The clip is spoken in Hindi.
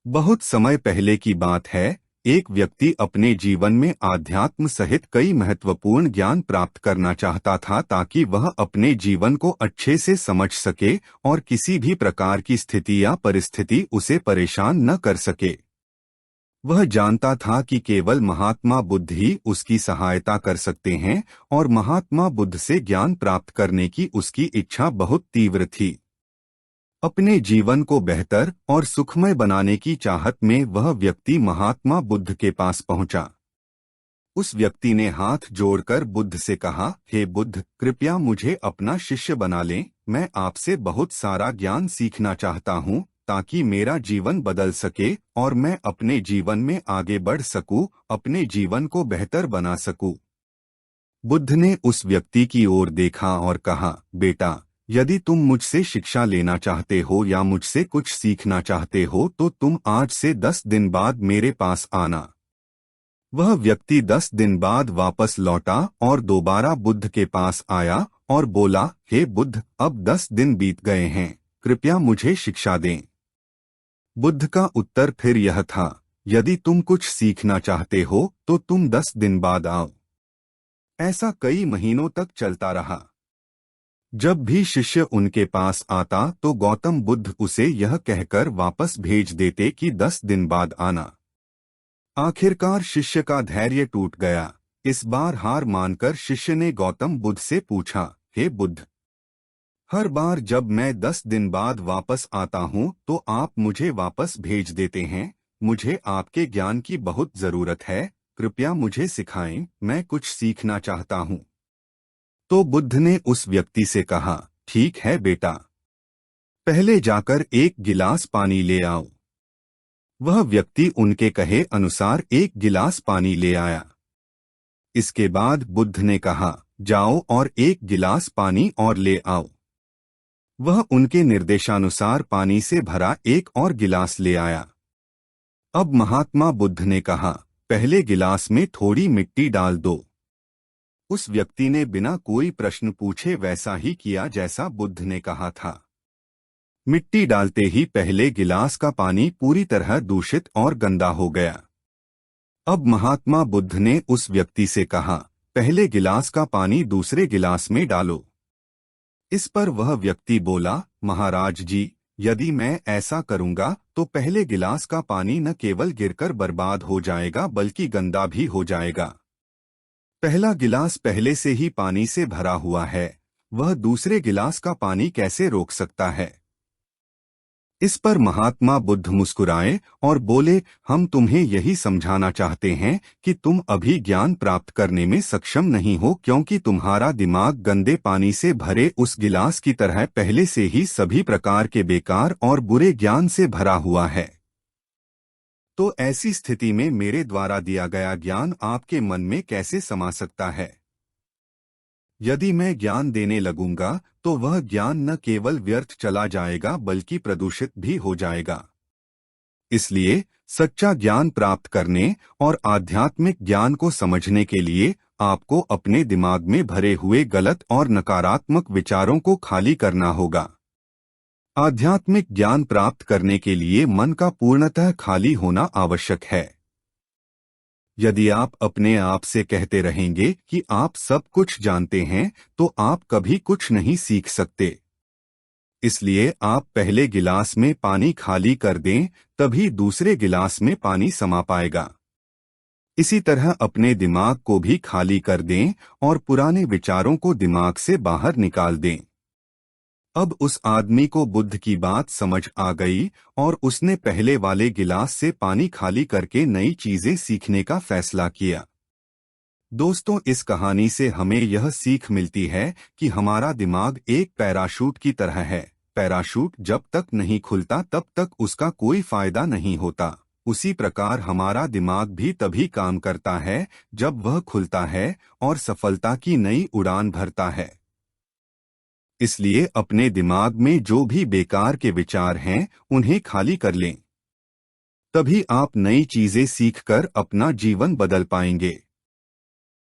बहुत समय पहले की बात है। एक व्यक्ति अपने जीवन में आध्यात्म सहित कई महत्वपूर्ण ज्ञान प्राप्त करना चाहता था ताकि वह अपने जीवन को अच्छे से समझ सके और किसी भी प्रकार की स्थिति या परिस्थिति उसे परेशान न कर सके। वह जानता था कि केवल महात्मा बुद्ध ही उसकी सहायता कर सकते हैं और महात्मा बुद्ध से ज्ञान प्राप्त करने की उसकी इच्छा बहुत तीव्र थी। अपने जीवन को बेहतर और सुखमय बनाने की चाहत में वह व्यक्ति महात्मा बुद्ध के पास पहुंचा। उस व्यक्ति ने हाथ जोड़कर बुद्ध से कहा, हे बुद्ध, कृपया मुझे अपना शिष्य बना लें। मैं आपसे बहुत सारा ज्ञान सीखना चाहता हूं ताकि मेरा जीवन बदल सके और मैं अपने जीवन में आगे बढ़ सकूं, अपने जीवन को बेहतर बना सकूं। बुद्ध ने उस व्यक्ति की ओर देखा और कहा, बेटा, यदि तुम मुझसे शिक्षा लेना चाहते हो या मुझसे कुछ सीखना चाहते हो तो तुम आज से 10 दिन बाद मेरे पास आना। वह व्यक्ति 10 दिन बाद वापस लौटा और दोबारा बुद्ध के पास आया और बोला, हे बुद्ध, अब 10 दिन बीत गए हैं, कृपया मुझे शिक्षा दें। बुद्ध का उत्तर फिर यह था, यदि तुम कुछ सीखना चाहते हो तो तुम 10 दिन बाद आओ। ऐसा कई महीनों तक चलता रहा। जब भी शिष्य उनके पास आता तो गौतम बुद्ध उसे यह कहकर वापस भेज देते कि 10 दिन बाद आना। आखिरकार शिष्य का धैर्य टूट गया। इस बार हार मानकर शिष्य ने गौतम बुद्ध से पूछा, हे बुद्ध, हर बार जब मैं 10 दिन बाद वापस आता हूँ तो आप मुझे वापस भेज देते हैं। मुझे आपके ज्ञान की बहुत जरूरत है, कृपया मुझे सिखाएं, मैं कुछ सीखना चाहता हूँ। तो बुद्ध ने उस व्यक्ति से कहा, ठीक है बेटा, पहले जाकर एक गिलास पानी ले आओ। वह व्यक्ति उनके कहे अनुसार एक गिलास पानी ले आया। इसके बाद बुद्ध ने कहा, जाओ और एक गिलास पानी और ले आओ। वह उनके निर्देशानुसार पानी से भरा एक और गिलास ले आया। अब महात्मा बुद्ध ने कहा, पहले गिलास में थोड़ी मिट्टी डाल दो। उस व्यक्ति ने बिना कोई प्रश्न पूछे वैसा ही किया जैसा बुद्ध ने कहा था। मिट्टी डालते ही पहले गिलास का पानी पूरी तरह दूषित और गंदा हो गया। अब महात्मा बुद्ध ने उस व्यक्ति से कहा, पहले गिलास का पानी दूसरे गिलास में डालो। इस पर वह व्यक्ति बोला, महाराज जी, यदि मैं ऐसा करूंगा तो पहले गिलास का पानी न केवल गिरकर बर्बाद हो जाएगा बल्कि गंदा भी हो जाएगा। पहला गिलास पहले से ही पानी से भरा हुआ है, वह दूसरे गिलास का पानी कैसे रोक सकता है। इस पर महात्मा बुद्ध मुस्कुराए और बोले, हम तुम्हें यही समझाना चाहते हैं कि तुम अभी ज्ञान प्राप्त करने में सक्षम नहीं हो क्योंकि तुम्हारा दिमाग गंदे पानी से भरे उस गिलास की तरह पहले से ही सभी प्रकार के बेकार और बुरे ज्ञान से भरा हुआ है। तो ऐसी स्थिति में मेरे द्वारा दिया गया ज्ञान आपके मन में कैसे समा सकता है। यदि मैं ज्ञान देने लगूंगा तो वह ज्ञान न केवल व्यर्थ चला जाएगा बल्कि प्रदूषित भी हो जाएगा। इसलिए सच्चा ज्ञान प्राप्त करने और आध्यात्मिक ज्ञान को समझने के लिए आपको अपने दिमाग में भरे हुए गलत और नकारात्मक विचारों को खाली करना होगा। आध्यात्मिक ज्ञान प्राप्त करने के लिए मन का पूर्णतः खाली होना आवश्यक है। यदि आप अपने आप से कहते रहेंगे कि आप सब कुछ जानते हैं तो आप कभी कुछ नहीं सीख सकते। इसलिए आप पहले गिलास में पानी खाली कर दें, तभी दूसरे गिलास में पानी समा पाएगा। इसी तरह अपने दिमाग को भी खाली कर दें और पुराने विचारों को दिमाग से बाहर निकाल दें। अब उस आदमी को बुद्ध की बात समझ आ गई और उसने पहले वाले गिलास से पानी खाली करके नई चीजें सीखने का फैसला किया। दोस्तों, इस कहानी से हमें यह सीख मिलती है कि हमारा दिमाग एक पैराशूट की तरह है। पैराशूट जब तक नहीं खुलता तब तक उसका कोई फायदा नहीं होता। उसी प्रकार हमारा दिमाग भी तभी काम करता है जब वह खुलता है और सफलता की नई उड़ान भरता है। इसलिए अपने दिमाग में जो भी बेकार के विचार हैं उन्हें खाली कर लें। तभी आप नई चीजें सीखकर अपना जीवन बदल पाएंगे।